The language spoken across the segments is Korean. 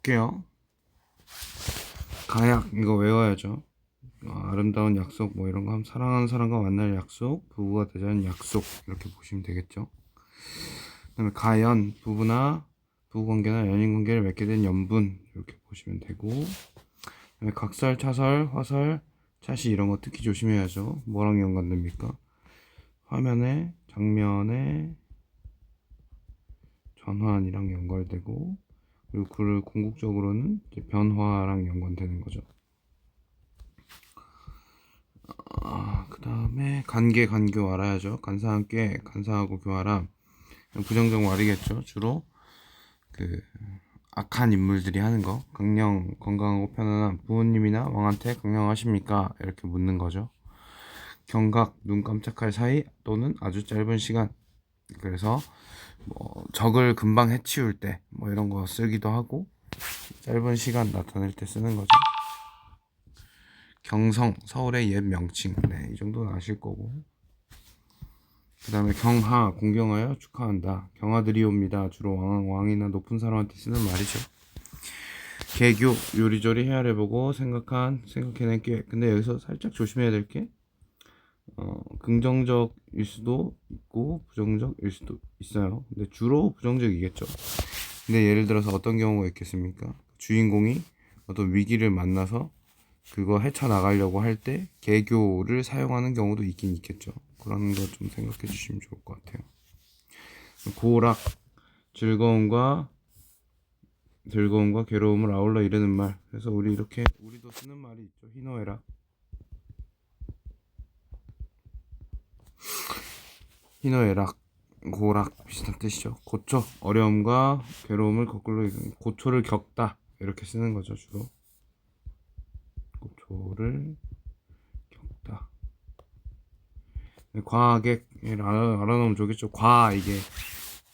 볼게요. 가약 이거 외워야죠. 아름다운 약속 뭐 이런 거 하면 사랑하는 사람과 만날 약속, 부부가 되자는 약속 이렇게 보시면 되겠죠. 그다음에 가연 부부나 부부관계나 연인관계를 맺게 된 연분 이렇게 보시면 되고, 그다음에 각설, 차설, 화설, 차시 이런 거 특히 조심해야죠. 뭐랑 연관됩니까? 화면에, 장면에, 전환이랑 연관되고, 그리고 그를 궁극적으로는 이제 변화랑 연관되는 거죠. 그 다음에 간교 알아야죠. 간사 함께 간사하고 교하라. 부정적 말이겠죠. 주로 그 악한 인물들이 하는 거. 강령 건강하고 편안한 부모님이나 왕한테 강령하십니까? 이렇게 묻는 거죠. 경각 눈 깜짝할 사이 또는 아주 짧은 시간. 그래서 뭐 적을 금방 해치울 때 뭐 이런 거 쓰기도 하고, 짧은 시간 나타낼 때 쓰는 거죠. 경성 서울의 옛 명칭. 네, 이 정도는 아실 거고. 그 다음에 경하 공경하여 축하한다. 경하드리옵니다. 주로 왕이나 높은 사람한테 쓰는 말이죠. 개교 요리조리 헤아려보고 생각해낸 게, 근데 여기서 살짝 조심해야 될 게 긍정적일 수도 있고 부정적일 수도 있어요. 근데 주로 부정적이겠죠. 근데 예를 들어서 어떤 경우가 있겠습니까? 주인공이 어떤 위기를 만나서 그거 헤쳐나가려고 할 때 개교를 사용하는 경우도 있긴 있겠죠. 그런 거 좀 생각해 주시면 좋을 것 같아요. 고락 즐거움과 괴로움을 아울러 이르는 말. 그래서 우리도 쓰는 말이 있죠. 희노애락. 희노애락 고락 비슷한 뜻이죠. 고초 어려움과 괴로움을 거꾸로 고초를 겪다 이렇게 쓰는 거죠. 주로 고초를 겪다. 과객 알아놓으면 좋겠죠. 이게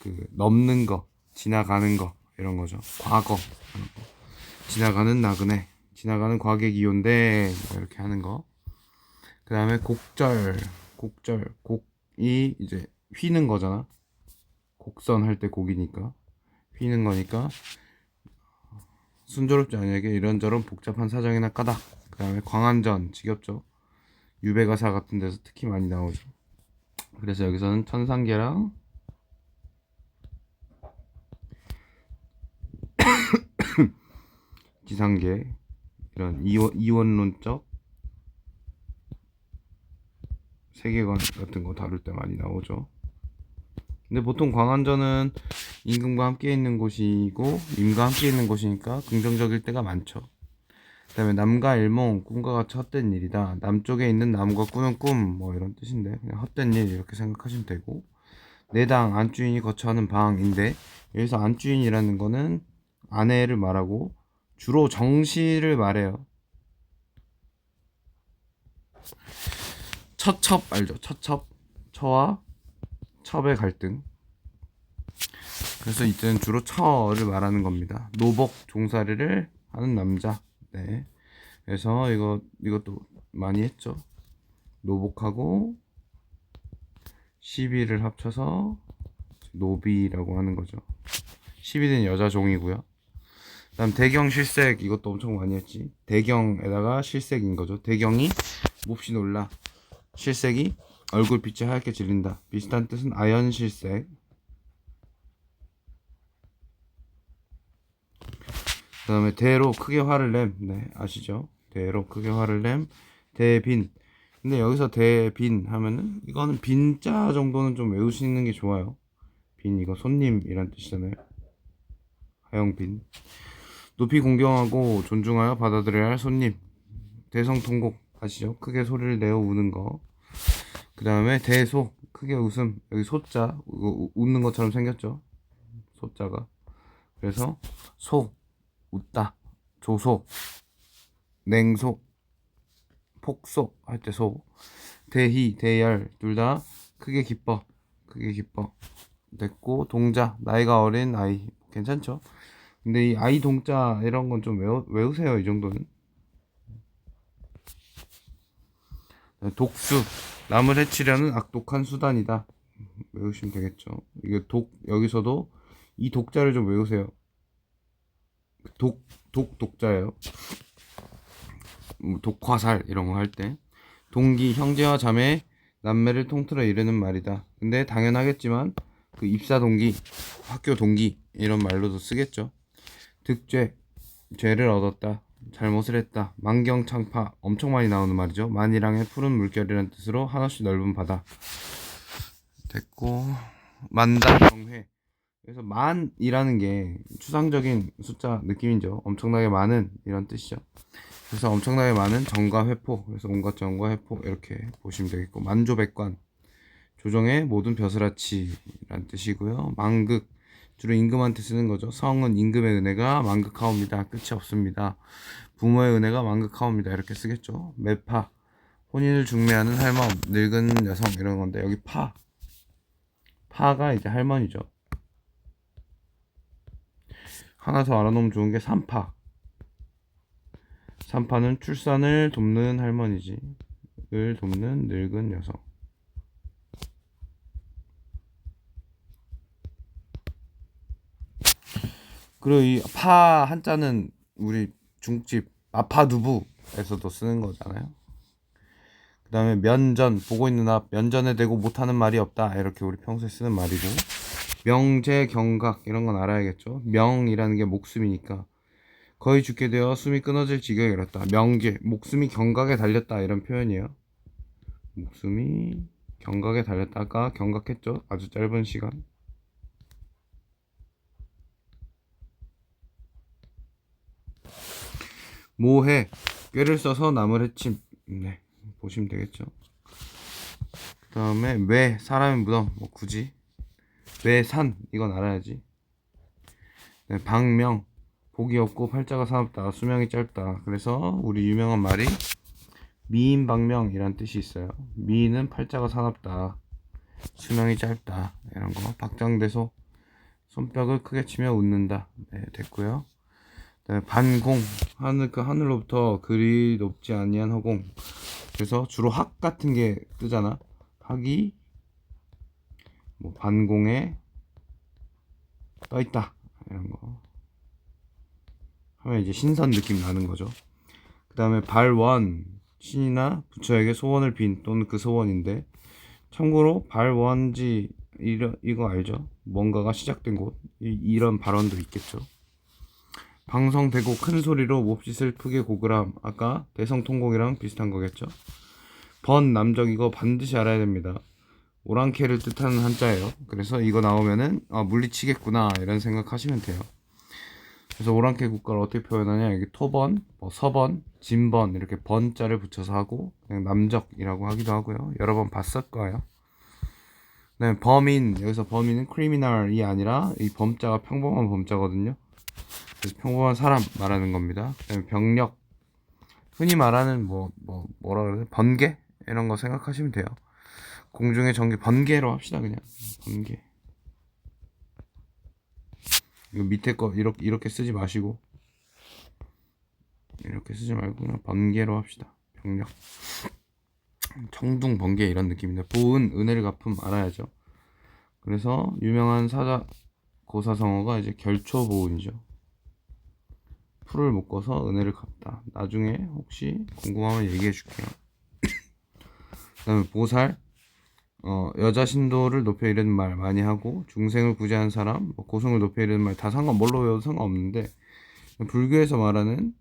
그 넘는 거, 지나가는 거 이런 거죠. 과거 지나가는 나그네, 지나가는 과객이온데 뭐 이렇게 하는 거. 그 다음에 곡이 이제 휘는 거잖아. 곡선 할 때 곡이니까 휘는 거니까 순조롭지 않게 이런저런 복잡한 사정이나 까닭. 그 다음에 광안전 지겹죠. 유배가사 같은 데서 특히 많이 나오죠. 그래서 여기서는 천상계랑 지상계 이런 이원론적 세계관 같은 거 다룰 때 많이 나오죠. 근데 보통 광안전은 임금과 함께 있는 곳이고 임과 함께 있는 곳이니까 긍정적일 때가 많죠. 그 다음에 남과 일몽 꿈과 같이 헛된 일이다. 남쪽에 있는 남과 꾸는 꿈 뭐 이런 뜻인데 그냥 헛된 일 이렇게 생각하시면 되고, 내당 안주인이 거처하는 방인데 여기서 안주인이라는 거는 아내를 말하고 주로 정시를 말해요. 처첩 알죠? 처첩 처와 첩의 갈등. 그래서 이때는 주로 처를 말하는 겁니다. 노복 종살이를 하는 남자. 네. 그래서 이것도 많이 했죠. 노복하고 시비를 합쳐서 노비라고 하는 거죠. 시비는 여자 종이고요. 그다음 대경 실색 이것도 엄청 많이 했지. 대경에다가 실색인 거죠. 대경이 몹시 놀라. 실색이 얼굴빛이 하얗게 질린다. 비슷한 뜻은 아연실색. 그 다음에 대로 크게 화를 냄. 네, 아시죠? 대로 크게 화를 냄. 대빈. 근데 여기서 대빈 하면은 이거는 빈자 정도는 좀 외우시는 게 좋아요. 빈 이거 손님이란 뜻이잖아요. 하영빈. 높이 공경하고 존중하여 받아들여야 할 손님. 대성통곡 아시죠? 크게 소리를 내어 우는 거. 그 다음에 대소 크게 웃음. 여기 소자 웃는 것처럼 생겼죠? 소자가. 그래서 소 웃다. 조소 냉소 폭소 할 때 소. 대희 대열 둘 다 크게 기뻐. 됐고, 동자 나이가 어린 아이 괜찮죠? 근데 이 아이 동자 이런 건 좀 외우세요. 이 정도는. 독수 남을 해치려는 악독한 수단이다. 외우시면 되겠죠. 이게 여기서도 이 독자를 좀 외우세요. 독자예요. 독화살 이런 거 할 때. 동기, 형제와 자매, 남매를 통틀어 이르는 말이다. 근데 당연하겠지만 그 입사 동기, 학교 동기 이런 말로도 쓰겠죠. 득죄, 죄를 얻었다, 잘못을 했다. 만경창파, 엄청 많이 나오는 말이죠. 만이랑의 푸른 물결이라는 뜻으로 한없이 넓은 바다. 됐고, 만다경회. 그래서 만이라는 게 추상적인 숫자 느낌이죠. 엄청나게 많은 이런 뜻이죠. 그래서 엄청나게 많은 정과 회포, 그래서 온갖 정과 회포 이렇게 보시면 되겠고, 만조백관, 조정의 모든 벼슬아치라는 뜻이고요. 만극, 주로 임금한테 쓰는 거죠. 성은 임금의 은혜가 만극하옵니다. 끝이 없습니다. 부모의 은혜가 만극하옵니다. 이렇게 쓰겠죠. 매파, 혼인을 중매하는 할멈, 늙은 여성 이런 건데, 여기 파가 이제 할머니죠. 하나 더 알아놓으면 좋은 게 산파는 출산을 돕는 할머니지. 을 돕는 늙은 여성. 그리고 이 파 한자는 우리 중국집 마파두부에서도 쓰는 거잖아요. 그 다음에 면전, 보고 있는 앞, 면전에 대고 못하는 말이 없다. 이렇게 우리 평소에 쓰는 말이고, 명제, 경각 이런 건 알아야겠죠. 명이라는 게 목숨이니까 거의 죽게 되어 숨이 끊어질 지경에 이르렀다. 명제, 목숨이 경각에 달렸다 이런 표현이에요. 목숨이 경각에 달렸다가 경각했죠. 아주 짧은 시간. 모해, 꾀를 써서 남을 해침. 네, 보시면 되겠죠. 그 다음에 왜, 사람의 무덤. 뭐 굳이 왜 산, 이건 알아야지. 네, 방명, 복이 없고 팔자가 사납다, 수명이 짧다. 그래서 우리 유명한 말이 미인방명이란 뜻이 있어요. 미인은 팔자가 사납다, 수명이 짧다 이런 거. 박장대소, 손뼉을 크게 치며 웃는다. 네, 됐고요. 네, 반공, 하늘로부터 그리 높지 아니한 허공. 그래서 주로 학 같은 게 뜨잖아. 학이 뭐 반공에 떠 있다 이런 거 하면 이제 신선 느낌 나는 거죠. 그 다음에 발원, 신이나 부처에게 소원을 빈 또는 그 소원인데, 참고로 발원지 이거 알죠? 뭔가가 시작된 곳, 이런 발언도 있겠죠. 방성되고 큰 소리로 몹시 슬프게 고그람, 아까 대성통곡이랑 비슷한 거겠죠. 번, 남적, 이거 반드시 알아야 됩니다. 오랑캐를 뜻하는 한자예요. 그래서 이거 나오면은 물리치겠구나 이런 생각하시면 돼요. 그래서 오랑캐 국가를 어떻게 표현하냐, 여기 토번, 뭐 서번, 진번 이렇게 번자를 붙여서 하고, 그냥 남적이라고 하기도 하고요. 여러 번 봤을 거예요. 네, 범인, 여기서 범인은 criminal이 아니라 이 범자가 평범한 범자거든요. 그래서 평범한 사람 말하는 겁니다. 그다음에 병력, 흔히 말하는 뭐라 그러지, 번개 이런 거 생각하시면 돼요. 공중의 전기, 번개로 합시다. 그냥 번개. 이거 밑에 거 이렇게 쓰지 마시고, 이렇게 쓰지 말고 그냥 번개로 합시다. 병력, 청둥, 번개 이런 느낌입니다. 보은, 은혜를 갚음 알아야죠. 그래서 유명한 사자 고사성어가 이제 결초보은이죠. 풀을 묶어서 은혜를 갚다. 나중에 혹시 궁금하면 얘기해 줄게요. 그 다음에 보살, 여자 신도를 높여 이르는 말 많이 하고, 중생을 구제하는 사람, 뭐 고승을 높여 이르는 말 다 뭘로 외워도 상관없는데, 불교에서 말하는,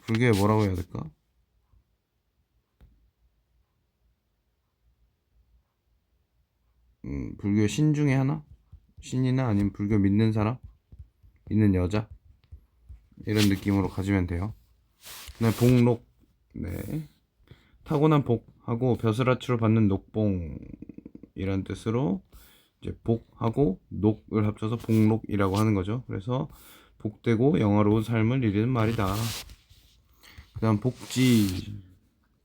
불교에 뭐라고 해야 될까? 불교 신 중에 하나? 신이나 아니면 불교 믿는 사람? 믿는 여자? 이런 느낌으로 가지면 돼요. 그다음에 복록, 네, 타고난 복하고 벼슬아치로 받는 녹봉이란 뜻으로 이제 복하고 녹을 합쳐서 복록이라고 하는 거죠. 그래서 복되고 영화로운 삶을 이루는 말이다. 그 다음 복지,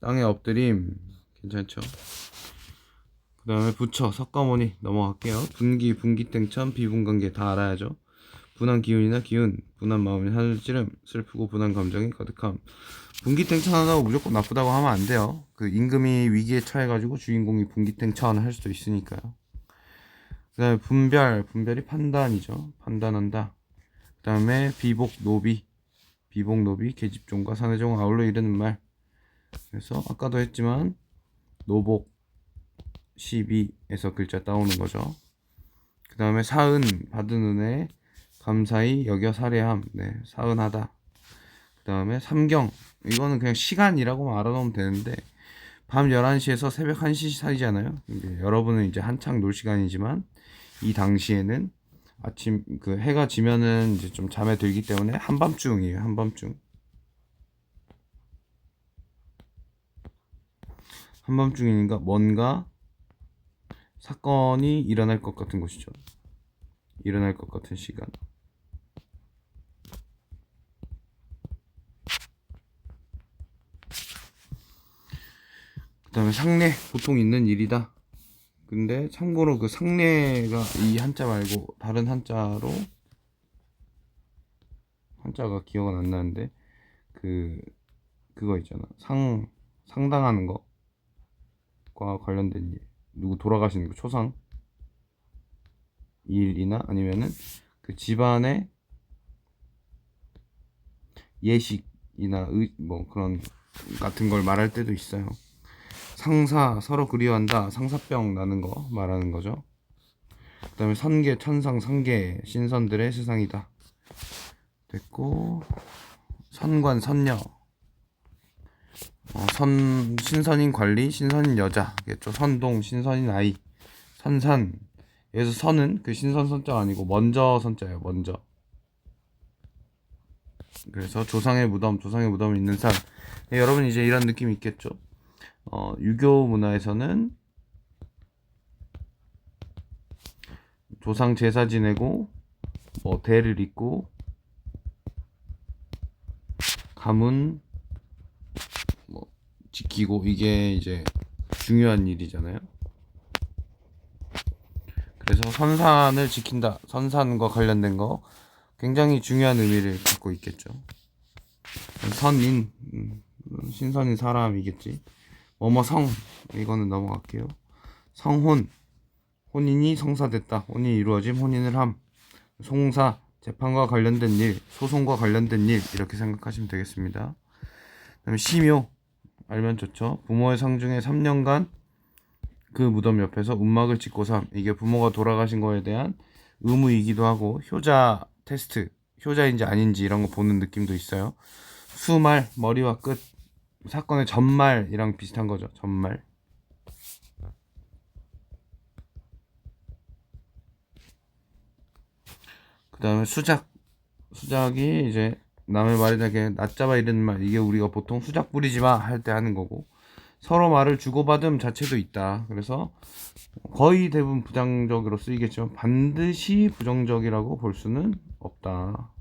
땅에 엎드림, 괜찮죠? 그 다음에 부처, 석가모니 넘어갈게요. 분기, 분기땡천, 비분관계 다 알아야죠. 분한 기운이나 기운, 분한 마음이 하늘 찌름, 슬프고 분한 감정이 가득함. 분기탱천하다고 무조건 나쁘다고 하면 안 돼요. 그 임금이 위기에 처해가지고 주인공이 분기탱천 할 수도 있으니까요. 그 다음에 분별이 판단이죠. 판단한다. 그 다음에 비복, 노비, 계집종과 사내종 아울러 이르는 말. 그래서 아까도 했지만 노복, 시비에서 글자 따오는 거죠. 그 다음에 사은, 받은 은혜, 감사히 여겨 살해함. 네, 사은하다. 그 다음에 삼경, 이거는 그냥 시간이라고 알아놓으면 되는데, 밤 11시에서 새벽 1시 사이잖아요. 여러분은 이제 한창 놀 시간이지만 이 당시에는 아침 그 해가 지면은 이제 좀 잠에 들기 때문에 한밤중이에요. 한밤중. 한밤중이니까 뭔가 사건이 일어날 것 같은 곳이죠. 일어날 것 같은 시간. 그 다음에 상례, 보통 있는 일이다. 근데 참고로 그 상례가 이 한자 말고 다른 한자로, 한자가 기억은 안 나는데 그거 있잖아. 상당하는 거과 관련된 일. 누구 돌아가시는 거, 초상 일이나 아니면은 그 집안의 예식이나 뭐 그런 같은 걸 말할 때도 있어요. 상사, 서로 그리워한다. 상사병 나는 거 말하는 거죠. 그 다음에 선계, 천상, 상계, 신선들의 세상이다. 됐고, 선관, 선녀, 신선인 관리, 신선인 여자겠죠. 선동, 신선인 아이, 선산. 여기서 선은 그 신선 선자가 아니고 먼저 선자예요. 먼저. 그래서 조상의 무덤 있는 산. 네, 여러분 이제 이런 느낌이 있겠죠. 유교 문화에서는 조상 제사 지내고 뭐 대를 잇고 가문 뭐 지키고, 이게 이제 중요한 일이잖아요. 그래서 선산을 지킨다. 선산과 관련된 거 굉장히 중요한 의미를 갖고 있겠죠. 선인, 신선인 사람이겠지. 성, 이거는 넘어갈게요. 성혼, 혼인이 성사됐다. 혼인이 이루어짐, 혼인을 함. 송사, 재판과 관련된 일, 소송과 관련된 일, 이렇게 생각하시면 되겠습니다. 그다음에 시묘, 알면 좋죠. 부모의 상중에 3년간 그 무덤 옆에서 움막을 짓고 삼. 이게 부모가 돌아가신 거에 대한 의무이기도 하고, 효자 테스트, 효자인지 아닌지 이런 거 보는 느낌도 있어요. 수말, 머리와 끝, 사건의 전말이랑 비슷한 거죠. 전말. 그 다음에 수작이 이제 남의 말이나 그냥 낮잡아 이르는 말, 이게 우리가 보통 수작 부리지 마 할 때 하는 거고, 서로 말을 주고받음 자체도 있다. 그래서 거의 대부분 부정적으로 쓰이겠지만 반드시 부정적이라고 볼 수는 없다.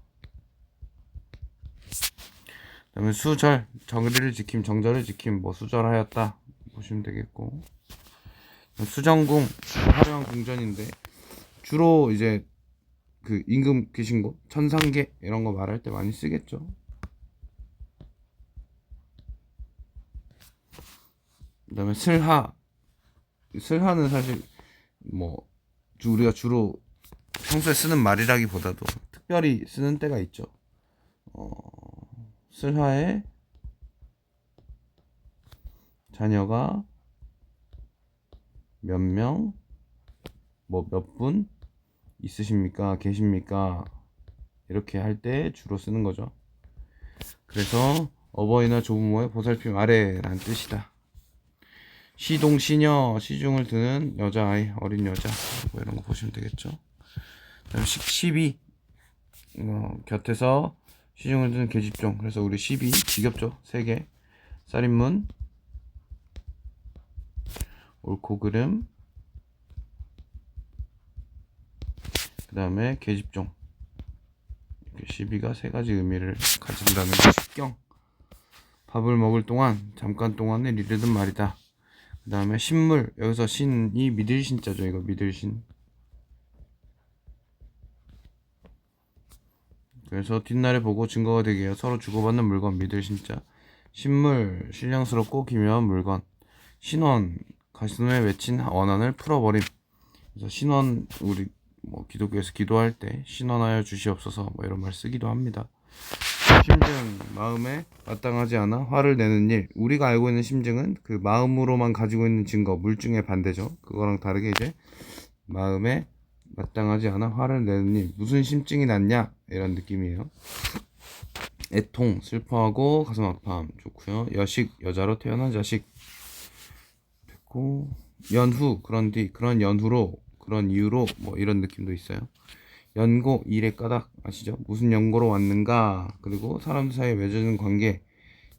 그 다음에 수절, 정의를 지킴, 정절을 지킴, 뭐 수절하였다 보시면 되겠고, 수정궁, 화려한 궁전인데 주로 이제 그 임금 계신 곳, 천상계 이런 거 말할 때 많이 쓰겠죠. 그 다음에 슬하는 사실 뭐 우리가 주로 평소에 쓰는 말이라기보다도 특별히 쓰는 때가 있죠. 슬하에 자녀가 몇 명, 뭐 몇 분 있으십니까? 계십니까? 이렇게 할 때 주로 쓰는 거죠. 그래서 어버이나 조부모의 보살핌 아래라는 뜻이다. 시동, 시녀, 시중을 드는 여자아이, 어린 여자, 뭐 이런 거 보시면 되겠죠. 그다음 시비, 곁에서 시중을 드는 계집종. 그래서 우리 시비 지겹죠. 3개. 쌀인문, 옳고 그름, 그 다음에 계집종. 시비가 3가지 의미를 가진다는 거. 식경, 밥을 먹을 동안, 잠깐 동안에 이르는 말이다. 그 다음에 신물, 여기서 신이 믿을 신자죠. 이거 믿을 신. 그래서 뒷날에 보고 증거가 되게 해요. 서로 주고받는 물건, 믿을 신자. 신물, 신령스럽고 기묘한 물건. 신원, 가슴에 맺힌 원한을 풀어버림. 그래서 신원 우리 뭐 기독교에서 기도할 때 신원하여 주시옵소서 뭐 이런 말 쓰기도 합니다. 심증, 마음에 마땅하지 않아 화를 내는 일. 우리가 알고 있는 심증은 그 마음으로만 가지고 있는 증거, 물증의 반대죠. 그거랑 다르게 이제 마음에 마땅하지 않아 화를 내는 일. 무슨 심증이 났냐? 이런 느낌이에요. 애통, 슬퍼하고 가슴 아픔 좋고요. 여식, 여자로 태어난 자식 됐고, 연후, 그런 뒤, 그런 연후로, 그런 이유로 뭐 이런 느낌도 있어요. 연고, 일의 까닭 아시죠? 무슨 연고로 왔는가? 그리고 사람들 사이에 맺어지는 관계,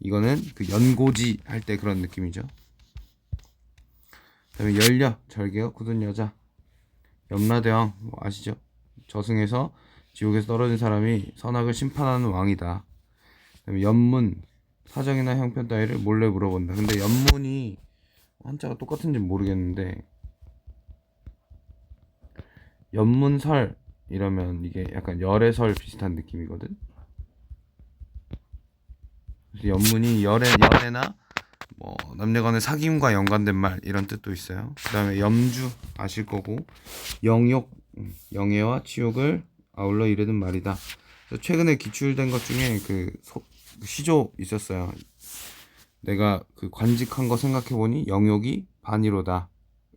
이거는 그 연고지 할 때 그런 느낌이죠. 그 다음에 열려, 절개어, 굳은 여자, 염라대왕 뭐 아시죠? 저승에서 지옥에서 떨어진 사람이 선악을 심판하는 왕이다. 그 다음에 연문, 사정이나 형편 따위를 몰래 물어본다. 근데 연문이 한자가 똑같은지 모르겠는데 연문설 이러면 이게 약간 열애설 비슷한 느낌이거든. 그래서 연문이 열애나 뭐 남녀간의 사귐과 연관된 말 이런 뜻도 있어요. 그 다음에 염주 아실 거고, 영욕, 영예와 치욕을 아울러 이르는 말이다. 그래서 최근에 기출된 것 중에 그 시조 있었어요. 내가 그 관직한 거 생각해보니 영욕이 반이로다,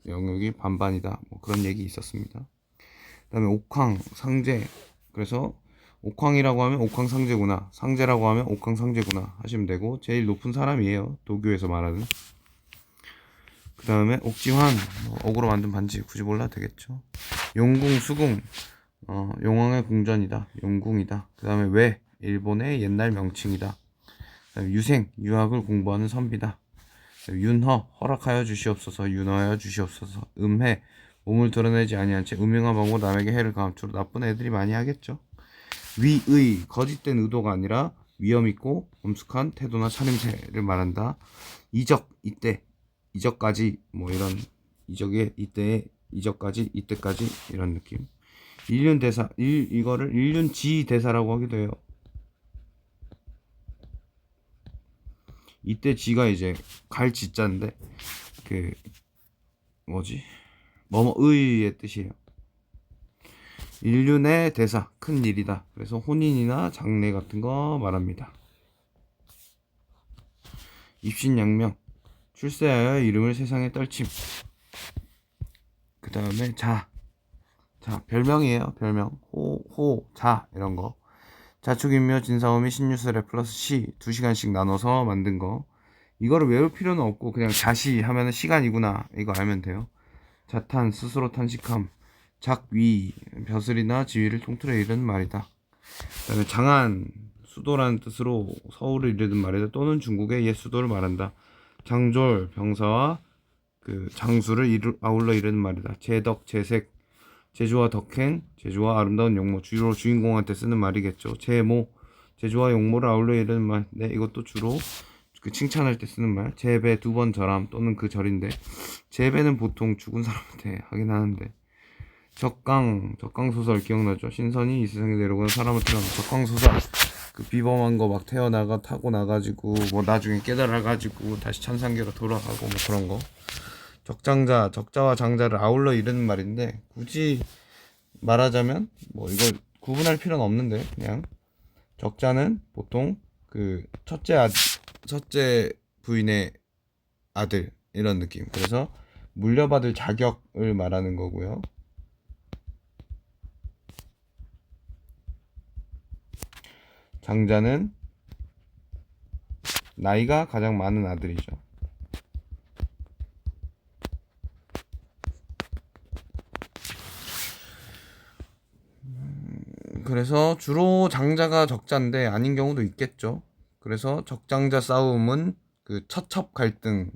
영욕이 반반이다, 뭐 그런 얘기 있었습니다. 그 다음에 옥황, 상제. 그래서 옥황이라고 하면 옥황상제구나, 상제라고 하면 옥황상제구나 하시면 되고, 제일 높은 사람이에요, 도교에서 말하는. 그 다음에 옥지환, 뭐 억으로 만든 반지 굳이 몰라도 되겠죠. 용궁, 수궁, 용왕의 궁전이다, 용궁이다. 그 다음에 외, 일본의 옛날 명칭이다. 그 다음에 유생, 유학을 공부하는 선비다. 윤허, 허락하여 주시옵소서, 윤허하여 주시옵소서. 음해, 몸을 드러내지 아니한 채 음흉한 방법 남에게 해를 감추로 나쁜 애들이 많이 하겠죠. 위의, 거짓된 의도가 아니라 위험있고 엄숙한 태도나 차림새를 말한다. 이적, 이때, 이적까지 뭐 이런, 이적의 이때에 이적까지, 이때까지 이런 느낌. 일륜대사, 이거를 일륜지대사라고 하기도 해요. 이때 지가 이제 갈 지자인데 그 뭐지, 뭐뭐의의 뜻이에요. 인륜의 대사, 큰 일이다. 그래서 혼인이나 장례 같은 거 말합니다. 입신양명, 출세하여 이름을 세상에 떨침. 그 다음에 자, 별명이에요. 별명, 자 이런 거. 자축인묘, 진사오미, 신유술에 플러스 시 2시간씩 나눠서 만든 거. 이거를 외울 필요는 없고 그냥 자시 하면은 시간이구나 이거 알면 돼요. 자탄, 스스로 탄식함. 작위, 벼슬이나 지위를 통틀어 이르는 말이다. 그 다음에 장안, 수도라는 뜻으로 서울을 이르는 말이다. 또는 중국의 옛 수도를 말한다. 장졸, 병사와 그 장수를 아울러 이르는 말이다. 제덕, 제색, 제주와 덕행, 제주와 아름다운 용모, 주로 주인공한테 쓰는 말이겠죠. 제모, 제주와 용모를 아울러 이르는 말. 네, 이것도 주로 그 칭찬할 때 쓰는 말. 제배, 2번 절함 또는 그 절인데, 제배는 보통 죽은 사람한테 하긴 하는데, 적강소설 기억나죠? 신선이 이 세상에 내려오는 사람을 태어나. 적강소설, 그 비범한 거 막 태어나가 타고 나가지고 뭐 나중에 깨달아가지고 다시 천상계로 돌아가고 뭐 그런 거. 적장자, 적자와 장자를 아울러 이르는 말인데, 굳이 말하자면 뭐 이걸 구분할 필요는 없는데, 그냥 적자는 보통 그 첫째 부인의 아들 이런 느낌. 그래서 물려받을 자격을 말하는 거고요. 장자는 나이가 가장 많은 아들이죠. 그래서 주로 장자가 적자인데 아닌 경우도 있겠죠. 그래서 적장자 싸움은 그 처첩 갈등에서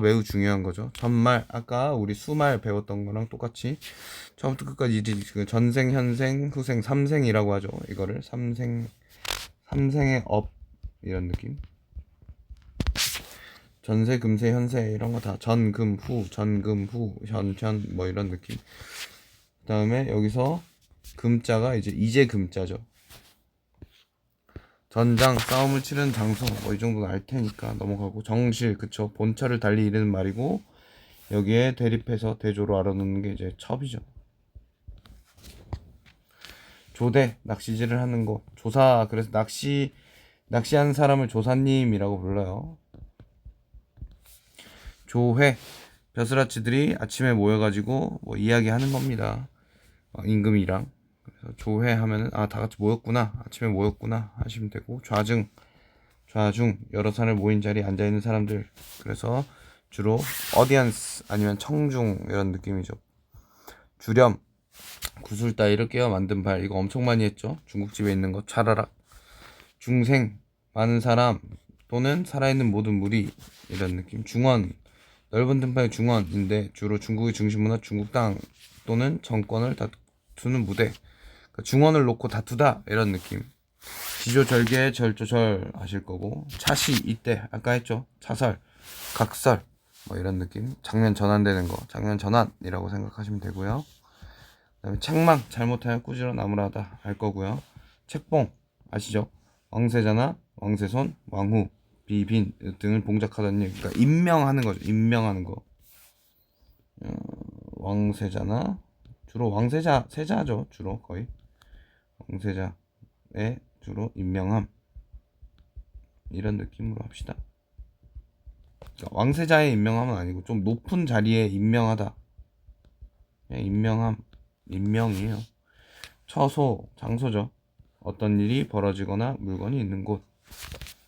매우 중요한 거죠. 전말, 아까 우리 수말 배웠던 거랑 똑같이 처음부터 끝까지 그 전생, 현생, 후생, 삼생이라고 하죠. 이거를 삼생의 업 이런 느낌. 전세, 금세, 현세 이런 거 다 전금 후, 현 뭐 이런 느낌. 그 다음에 여기서 금자가 이제 금자죠. 전장, 싸움을 치르는 장소 뭐 이 정도는 알 테니까 넘어가고. 정실, 그쵸, 본처를 달리 이르는 말이고. 여기에 대립해서 대조로 알아놓는 게 이제 첩이죠. 조대, 낚시질을 하는 거. 조사, 그래서 낚시하는 사람을 조사님이라고 불러요. 조회, 벼슬아치들이 아침에 모여가지고 뭐 이야기하는 겁니다. 임금이랑. 그래서 조회 하면은 다 같이 모였구나, 아침에 모였구나 하시면 되고, 좌중, 여러 사람을 모인 자리에 앉아있는 사람들. 그래서 주로 어디언스 아니면 청중 이런 느낌이죠. 주렴, 구슬 따위를 깨어 만든 발. 이거 엄청 많이 했죠. 중국집에 있는 거. 차라락. 중생, 많은 사람 또는 살아있는 모든 무리 이런 느낌. 중원, 넓은 등판의 중원인데 주로 중국의 중심문화 중국 땅 또는 정권을 다투는 무대. 그러니까 중원을 놓고 다투다 이런 느낌. 지조절개, 절조절 하실 거고, 차시 이때 아까 했죠. 차설, 각설 뭐 이런 느낌. 장면 전환되는 거, 장면 전환이라고 생각하시면 되고요. 그다음에 책망, 잘못하면 꾸지러 나무라다 할 거고요. 책봉 아시죠? 왕세자나 왕세손, 왕후, 비빈 등을 봉작하다는 얘기. 그러니까 임명하는 거죠. 임명하는 거. 왕세자나 주로 세자죠. 주로 거의 왕세자의 주로 임명함 이런 느낌으로 합시다. 그러니까 왕세자의 임명함은 아니고 좀 높은 자리에 임명하다. 그냥 임명함, 임명이에요. 처소, 장소죠. 어떤 일이 벌어지거나 물건이 있는 곳,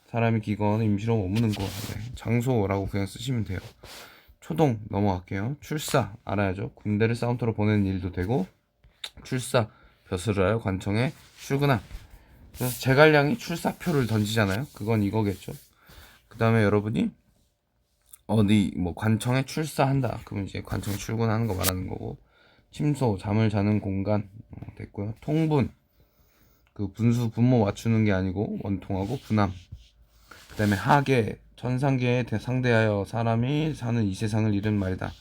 사람이 기거나 임시로 머무는 곳. 장소라고 그냥 쓰시면 돼요. 초동 넘어갈게요. 출사 알아야죠. 군대를 싸움터로 보내는 일도 되고, 출사 벼슬을 하여 관청에 출근함. 그래서 제갈량이 출사표를 던지잖아요. 그건 이거겠죠. 그 다음에 여러분이 어디 뭐 관청에 출사한다, 그러면 이제 관청에 출근하는 거 말하는 거고. 침소, 잠을 자는 공간 됐고요. 통분, 그 분수 분모 맞추는 게 아니고 원통하고 분함. 그 다음에 하계, 천상계에 상대하여 사람이 사는 이 세상을 잃은 말이다.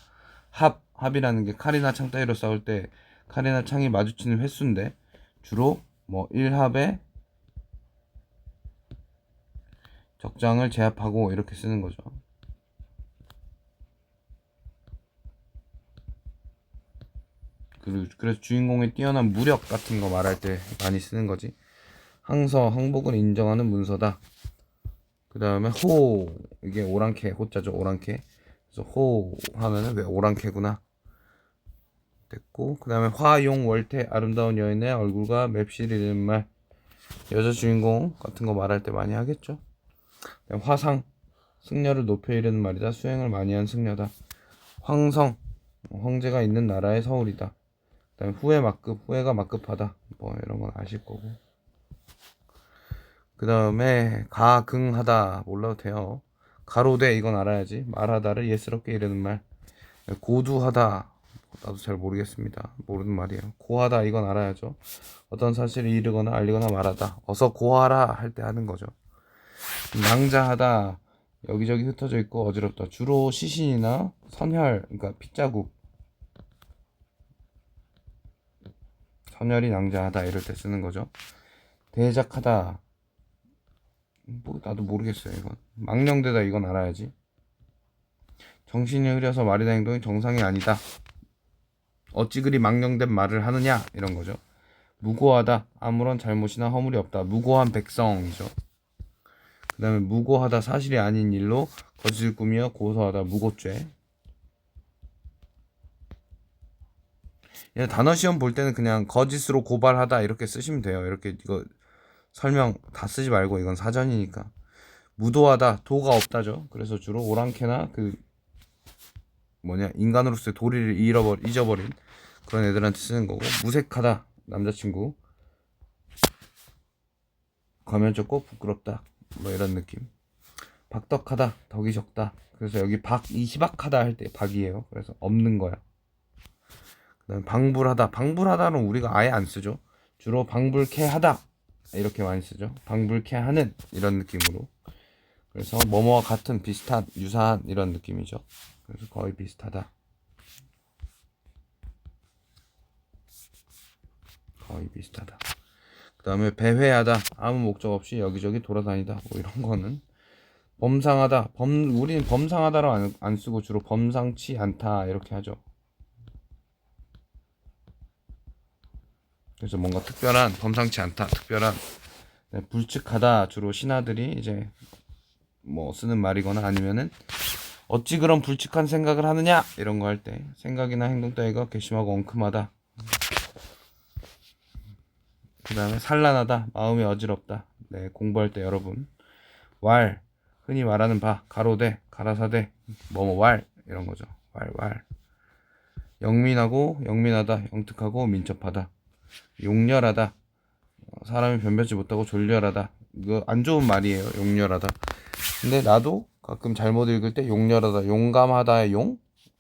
합이라는 게 칼이나 창 따위로 싸울 때 칼이나 창이 마주치는 횟수인데, 주로 뭐 1합에 적장을 제압하고 이렇게 쓰는 거죠. 그래서 주인공의 뛰어난 무력 같은 거 말할 때 많이 쓰는 거지. 항복을 인정하는 문서다. 그 다음에 호, 이게 오랑캐, 호자죠. 오랑캐. 그래서 호 하면은 왜 오랑캐구나 됐고, 그 다음에 화용, 월태, 아름다운 여인의 얼굴과 맵실이라는 말. 여자 주인공 같은 거 말할 때 많이 하겠죠. 화상, 승려를 높여 이르는 말이다. 수행을 많이 한 승려다. 황성, 황제가 있는 나라의 서울이다. 그다음에 후회가 막급하다. 뭐 이런 건 아실 거고. 그 다음에 가긍하다 몰라도 돼요. 가로되 이건 알아야지. 말하다를 예스럽게 이르는 말. 고두하다, 나도 잘 모르겠습니다. 모르는 말이에요. 고하다 이건 알아야죠. 어떤 사실을 이르거나 알리거나 말하다. 어서 고하라 할 때 하는 거죠. 낭자하다, 여기저기 흩어져 있고 어지럽다. 주로 시신이나 선혈, 그러니까 핏자국, 선혈이 낭자하다 이럴 때 쓰는 거죠. 대작하다, 뭐 나도 모르겠어요. 이건 망령되다 이건 알아야지. 정신이 흐려서 말이나 행동이 정상이 아니다. 어찌 그리 망령된 말을 하느냐 이런 거죠. 무고하다, 아무런 잘못이나 허물이 없다. 무고한 백성이죠. 그 다음에 무고하다, 사실이 아닌 일로 거짓을 꾸미어 고소하다. 무고죄. 단어 시험 볼 때는 그냥 거짓으로 고발하다 이렇게 쓰시면 돼요. 이렇게 이거 설명 다 쓰지 말고, 이건 사전이니까. 무도하다, 도가 없다죠. 그래서 주로 오랑캐나 인간으로서의 도리를 잊어버린 그런 애들한테 쓰는 거고. 무색하다, 남자친구 과면쩍고 부끄럽다 뭐 이런 느낌. 박덕하다, 덕이 적다. 그래서 여기 이 희박하다 할 때 박이에요. 그래서 없는 거야. 그다음에 방불하다는 우리가 아예 안 쓰죠. 주로 방불케하다 이렇게 많이 쓰죠. 방불케하는 이런 느낌으로. 그래서 뭐뭐와 같은, 비슷한, 유사한 이런 느낌이죠. 그래서 거의 비슷하다, 거의 비슷하다. 그 다음에 배회하다, 아무 목적 없이 여기저기 돌아다니다 뭐 이런 거는 범상하다. 우리는 범상하다로 안 쓰고 주로 범상치 않다 이렇게 하죠. 그래서 뭔가 특별한, 범상치 않다, 특별한, 네, 불측하다 주로 신하들이 이제 뭐 쓰는 말이거나 아니면은 어찌 그런 불측한 생각을 하느냐 이런 거 할 때 생각이나 행동 따위가 괘씸하고 엉큼하다. 그 다음에 산란하다, 마음이 어지럽다. 네, 공부할 때 여러분 왈, 흔히 말하는 바, 가로대, 가라사대, 뭐뭐 왈 이런 거죠. 왈. 영민하고 영민하다, 영특하고 민첩하다. 용렬하다, 사람이 변변치 못하고 졸렬하다. 이거 안 좋은 말이에요, 용렬하다. 근데 나도 가끔 잘못 읽을 때 용렬하다, 용감하다의 용,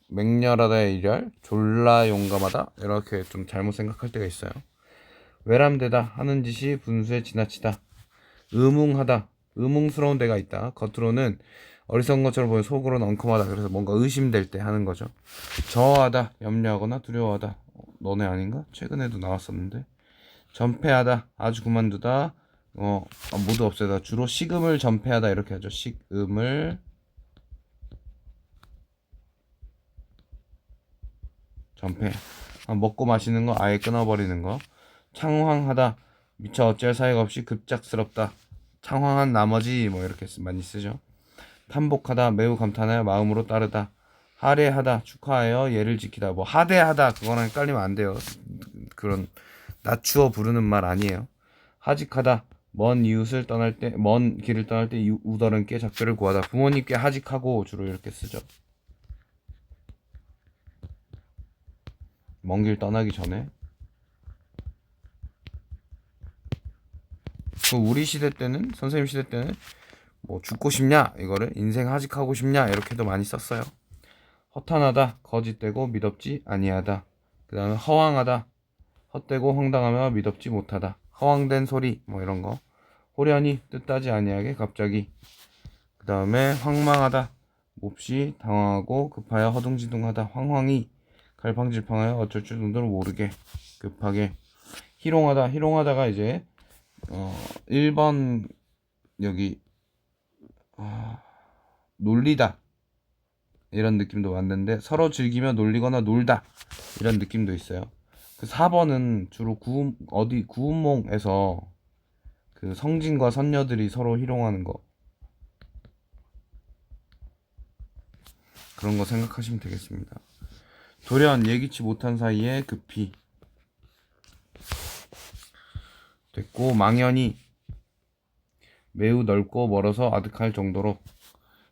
맹렬하다의 일열, 졸라 용감하다 이렇게 좀 잘못 생각할 때가 있어요. 외람되다, 하는 짓이 분수에 지나치다. 의뭉하다, 의뭉스러운 데가 있다. 겉으로는 어리석은 것처럼 보여 속으로는 엉큼하다. 그래서 뭔가 의심될 때 하는 거죠. 저하다, 염려하거나 두려워하다. 너네 아닌가? 최근에도 나왔었는데. 전폐하다, 아주 그만두다, 모두 없애다. 주로 식음을 전폐하다 이렇게 하죠. 식음을 전폐. 먹고 마시는 거 아예 끊어버리는 거. 창황하다, 미처 어찌할 사이가 없이 급작스럽다. 창황한 나머지 뭐 이렇게 많이 쓰죠. 탐복하다, 매우 감탄하여 마음으로 따르다. 하례하다, 축하하여 예를 지키다. 뭐 하대하다 그거랑 헷갈리면 안 돼요. 그런 낮추어 부르는 말 아니에요. 하직하다, 먼 이웃을 떠날 때, 먼 길을 떠날 때 우더른께 작별을 구하다. 부모님께 하직하고 주로 이렇게 쓰죠. 먼 길 떠나기 전에. 우리 시대 때는, 선생님 시대 때는 뭐 죽고 싶냐 이거를 인생 하직하고 싶냐 이렇게도 많이 썼어요. 허탄하다, 거짓되고 미덥지 아니하다. 그 다음에 허황하다, 헛되고 황당하며 미덥지 못하다. 허황된 소리 뭐 이런 거. 호련히 뜻하지 아니하게 갑자기. 그 다음에 황망하다, 몹시 당황하고 급하여 허둥지둥하다. 황황히 갈팡질팡하여 어쩔 줄 눈으로 모르게 급하게. 희롱하다, 희롱하다가 이제 1번 여기 놀리다 이런 느낌도 왔는데 서로 즐기며 놀리거나 놀다 이런 느낌도 있어요. 그 4번은 주로 구운몽에서 그 성진과 선녀들이 서로 희롱하는 거, 그런 거 생각하시면 되겠습니다. 돌연 예기치 못한 사이에 급히 됐고, 망연히 매우 넓고 멀어서 아득할 정도로.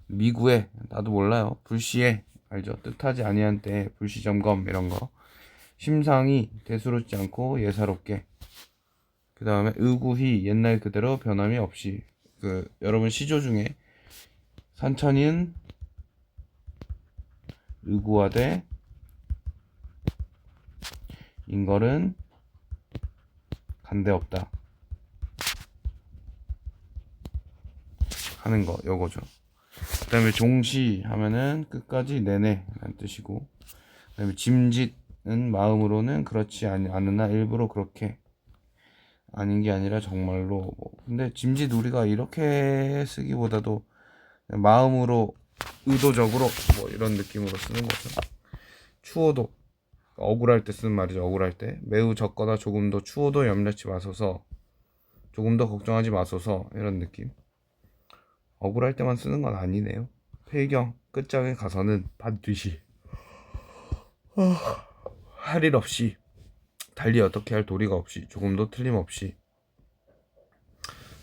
미구에, 나도 몰라요. 불시에, 알죠? 뜻하지 아니한 때 불시점검 이런 거. 심상이 대수롭지 않고 예사롭게. 그 다음에 의구히 옛날 그대로 변함이 없이. 여러분 시조 중에 산천인 의구하되 인걸은 간대없다 하는 거 요거죠. 그 다음에 종시 하면은 끝까지 내내 라는 뜻이고, 그 다음에 짐짓은 마음으로는 그렇지 않으나 일부러 그렇게, 아닌 게 아니라 정말로 근데 짐짓 우리가 이렇게 쓰기보다도 마음으로 의도적으로 뭐 이런 느낌으로 쓰는 거죠. 추워도, 억울할 때 쓰는 말이죠. 억울할 때 매우 적거나 조금도 추워도 염려치 마소서, 조금도 걱정하지 마소서 이런 느낌. 억울할 때만 쓰는 건 아니네요. 폐경 끝장에 가서는 반드시 할 일 없이, 달리 어떻게 할 도리가 없이, 조금도 틀림없이.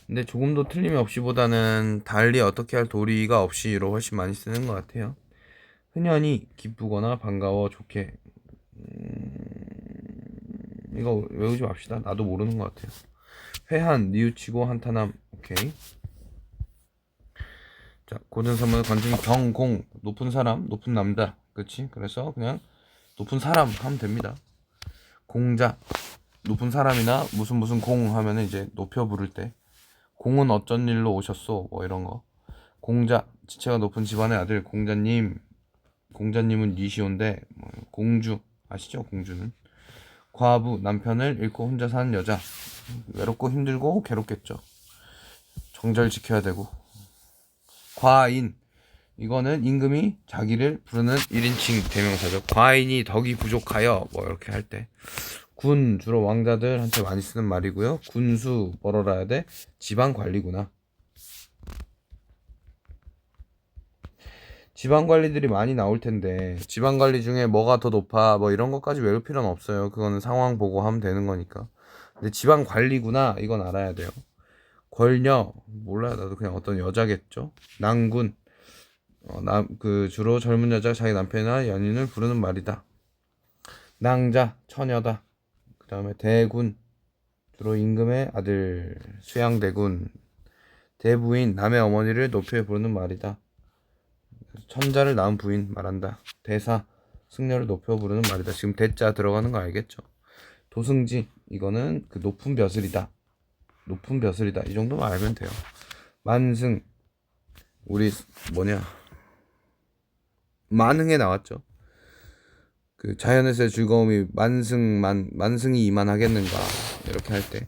근데 조금도 틀림이 없이보다는 달리 어떻게 할 도리가 없이로 훨씬 많이 쓰는 것 같아요. 흔연히 기쁘거나 반가워 좋게. 이거 외우지 맙시다. 나도 모르는 것 같아요. 회한, 뉘우치고 한탄함. 오케이. 자, 고전선문의 관중 경공, 높은 사람, 높은 남자. 그치? 그래서 그냥 높은 사람 하면 됩니다. 공자, 높은 사람이나 무슨 공 하면은 이제 높여 부를 때, 공은 어쩐 일로 오셨소 뭐 이런 거. 공자, 지체가 높은 집안의 아들 공자님. 공자님은 니시온데 뭐, 공주 아시죠? 공주는 과부, 남편을 잃고 혼자 사는 여자. 외롭고 힘들고 괴롭겠죠. 정절 지켜야 되고. 과인, 이거는 임금이 자기를 부르는 1인칭 대명사죠. 과인이 덕이 부족하여 뭐 이렇게 할 때. 군, 주로 왕자들한테 많이 쓰는 말이고요. 군수, 뭐라 해야 돼? 지방 관리구나. 지방 관리들이 많이 나올 텐데 지방 관리 중에 뭐가 더 높아 뭐 이런 것까지 외울 필요는 없어요. 그거는 상황 보고 하면 되는 거니까. 근데 지방 관리구나 이건 알아야 돼요. 권녀 몰라요. 나도 그냥 어떤 여자겠죠. 낭군, 그 주로 젊은 여자가 자기 남편이나 연인을 부르는 말이다. 낭자, 처녀다. 그 다음에 대군, 주로 임금의 아들, 수양대군. 대부인, 남의 어머니를 높여 부르는 말이다. 천자를 낳은 부인 말한다. 대사, 승려를 높여 부르는 말이다. 지금 대자 들어가는 거 알겠죠? 도승지, 이거는 그 높은 벼슬이다. 높은 벼슬이다. 이 정도만 알면 돼요. 만승, 우리 만흥에 나왔죠. 그 자연에서의 즐거움이 만승이 이만하겠는가 이렇게 할 때.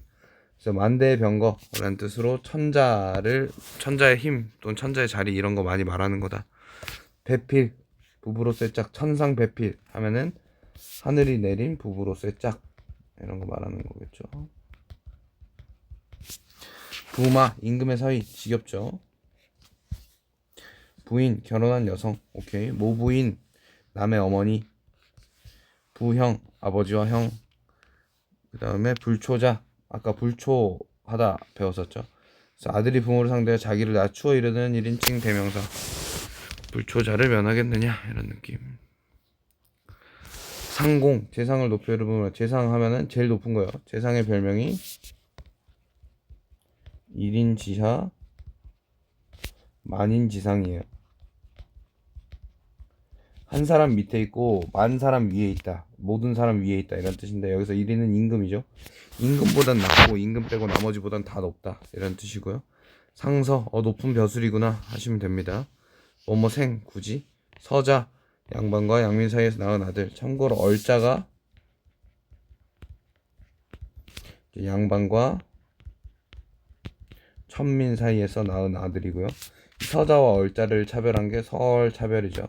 그래서 만대병거라는 뜻으로 천자의 힘 또는 천자의 자리 이런 거 많이 말하는 거다. 배필, 부부로 쇠짝, 천상배필 하면은 하늘이 내린 부부로 쇠짝 이런 거 말하는 거겠죠. 부마, 임금의 사위, 지겹죠. 부인, 결혼한 여성, 오케이. 모부인, 남의 어머니. 부형, 아버지와 형. 그 다음에 불초자, 아까 불초하다 배웠었죠. 그래서 아들이 부모를 상대해 자기를 낮추어 이르는 1인칭 대명사. 불초자를 면하겠느냐 이런 느낌. 상공, 재상을 높여 이르는 재상 하면은 제일 높은 거예요. 재상의 별명이 1인지하 만인지상이에요. 한 사람 밑에 있고 만 사람 위에 있다. 모든 사람 위에 있다 이런 뜻인데 여기서 1인은 임금이죠. 임금보단 낮고 임금 빼고 나머지보단 다 높다 이런 뜻이고요. 상서, 높은 벼슬이구나 하시면 됩니다. 뭐뭐생, 굳이. 서자, 양반과 양민 사이에서 낳은 아들. 참고로 얼자가 양반과 천민 사이에서 낳은 아들이고요. 서자와 얼자를 차별한 게 서얼차별이죠.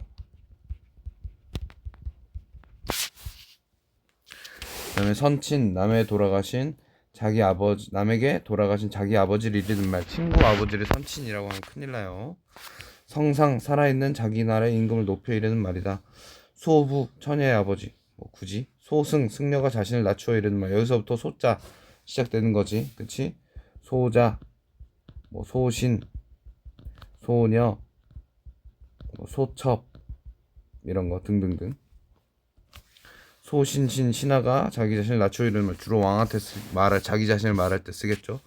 그다음에 선친, 남에게 돌아가신 자기 아버지를 이르는 말. 친구 아버지를 선친이라고 하면 큰일 나요. 성상, 살아있는 자기 나라의 임금을 높여 이르는 말이다. 소부, 처녀의 아버지. 굳이. 소승, 승려가 자신을 낮추어 이르는 말. 여기서부터 소자 시작되는 거지. 그치? 소자, 소신, 소녀, 소첩 이런 거 등등등. 소신신, 신하가 자기 자신을 낮추어 이르는 말. 주로 왕한테 자기 자신을 말할 때 쓰겠죠.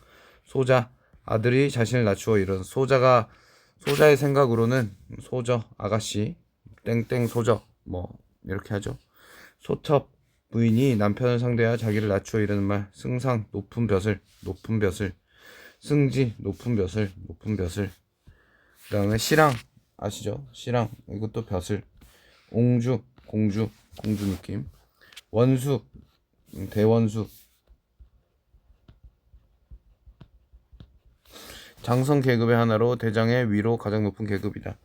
소자, 아들이 자신을 낮추어 이르는. 소자의 생각으로는 소저, 아가씨, 땡땡 소저 이렇게 하죠. 소첩, 부인이 남편을 상대하여 자기를 낮추어 이르는 말. 승상, 높은 벼슬. 승지, 높은 벼슬. 그 다음에 시랑, 아시죠? 시랑, 이것도 벼슬. 옹주, 공주 느낌. 원수, 대원수. 장성 계급의 하나로 대장의 위로 가장 높은 계급이다.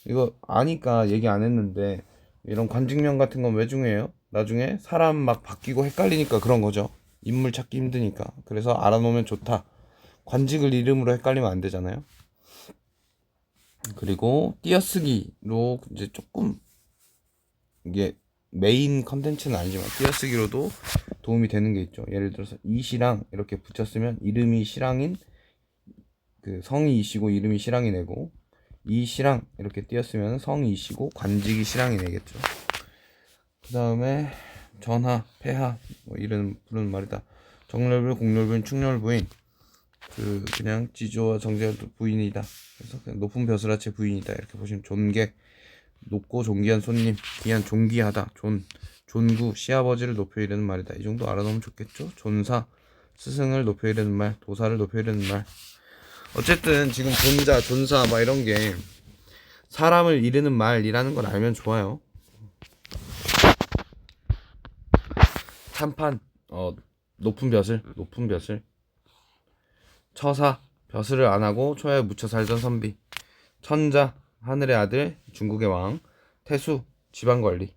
이거 아니까 얘기 안 했는데 이런 관직명 같은 건 왜 중요해요? 나중에 사람 막 바뀌고 헷갈리니까 그런 거죠. 인물 찾기 힘드니까. 그래서 알아놓으면 좋다. 관직을 이름으로 헷갈리면 안 되잖아요. 그리고 띄어쓰기로 이제 조금 이게 메인 컨텐츠는 아니지만 띄어쓰기로도 도움이 되는 게 있죠. 예를 들어서 이시랑 이렇게 붙였으면 이름이 시랑인 그 성이 이시고 이름이 시랑이 내고 이시랑 이렇게 띄었으면 성이 이시고 관직이 시랑이 내겠죠. 그 다음에 전하, 폐하 이런 부르는 말이다. 정렬부인, 공렬부인, 충렬부인 그냥 지조와 정제가 부인이다. 그래서 그냥 높은 벼슬아치 부인이다 이렇게 보시면 존객, 높고 존귀한 손님, 귀한 존귀하다, 존구, 시아버지를 높여 이르는 말이다. 이 정도 알아놓으면 좋겠죠. 존사, 스승을 높여 이르는 말, 도사를 높여 이르는 말. 어쨌든 지금 존사 막 이런 게 사람을 이르는 말이라는 걸 알면 좋아요. 참판, 높은 벼슬. 처사, 벼슬을 안 하고 초야에 묻혀 살던 선비. 천자 하늘의 아들 중국의 왕, 태수 지방관리.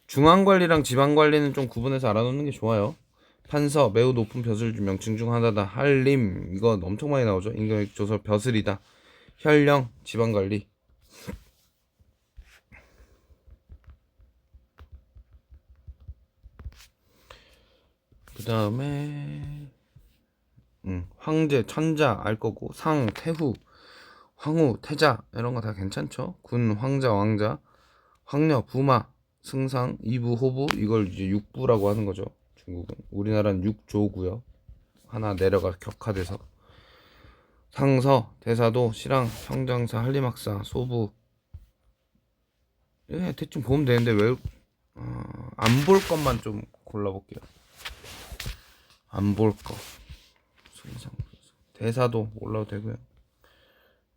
중앙관리랑 지방관리는 좀 구분해서 알아놓는 게 좋아요. 판서 매우 높은 벼슬 중 명칭 중 하나다. 한림 이거 엄청 많이 나오죠. 임금의 조설 벼슬이다. 현령 지방관리. 그 다음에 황제 천자 알 거고, 상 태후 황후 태자 이런 거 다 괜찮죠. 군 황자 왕자 황녀 부마 승상 이부 호부 이걸 이제 육부라고 하는 거죠. 중국은. 우리나라는 육조고요. 하나 내려가 격화돼서. 상서 대사도 실랑 평장사 한림학사 소부. 예, 대충 보면 되는데 왜 안 볼 것만 좀 골라볼게요. 안 볼 거. 승상 대사도 몰라도 되고요.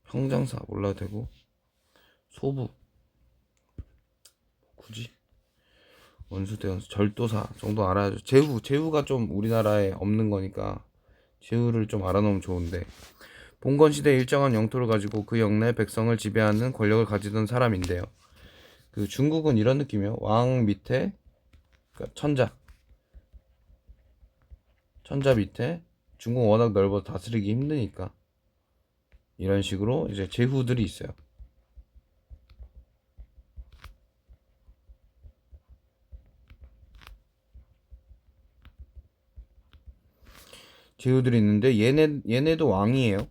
평장사 몰라도 되고, 소부 굳이 원수대원수 절도사 정도 알아야죠. 제후가 좀 우리나라에 없는 거니까 제후를 좀 알아놓으면 좋은데, 봉건시대 일정한 영토를 가지고 그 영내 백성을 지배하는 권력을 가지던 사람인데요. 그 중국은 이런 느낌이에요. 왕 밑에 그러니까 천자 밑에, 중국 워낙 넓어서 다스리기 힘드니까 이런 식으로 이제 제후들이 있어요. 제후들이 있는데 얘네도 왕이에요.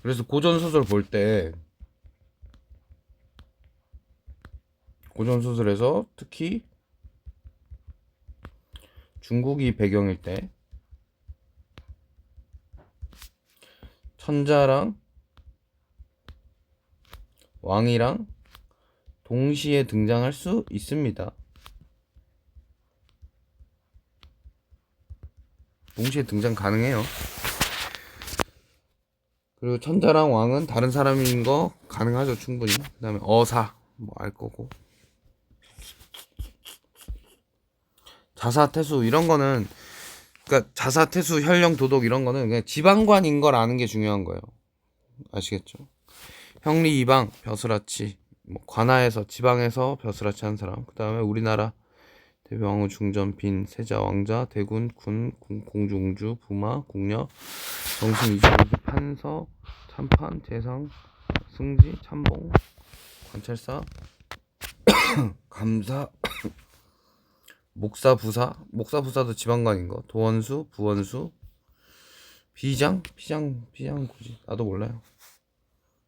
그래서 고전소설 볼 때, 고전소설에서 특히 중국이 배경일 때 천자랑 왕이랑 동시에 등장할 수 있습니다. 동시에 등장 가능해요. 그리고 천자랑 왕은 다른 사람인 거 가능하죠, 충분히. 그 다음에 어사 뭐 알 거고, 자사태수 이런 거는, 그러니까 자사태수 현령 도덕 이런 거는 그냥 지방관인 걸 아는 게 중요한 거예요. 아시겠죠? 형리 이방 벼슬아치, 뭐 관하에서 지방에서 벼슬아치 한 사람. 그 다음에 우리나라 대비 왕후 중전 빈 세자 왕자 대군 군 공주 웅주 부마 궁녀 정신 이주무기 판서 참판 재상 승지 참봉 관찰사 감사 목사부사도 지방관인 거, 도원수 부원수 비장 굳이 나도 몰라요.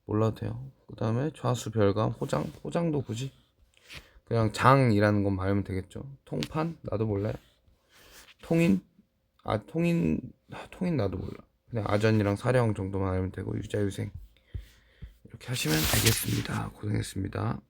몰라도 돼요. 그 다음에 좌수 별감 호장도 굳이 그냥 장이라는 것만 알면 되겠죠. 통판 나도 몰라요. 통인 나도 몰라. 그냥 아전이랑 사령 정도만 알면 되고, 유자유생 이렇게 하시면 되겠습니다. 고생했습니다.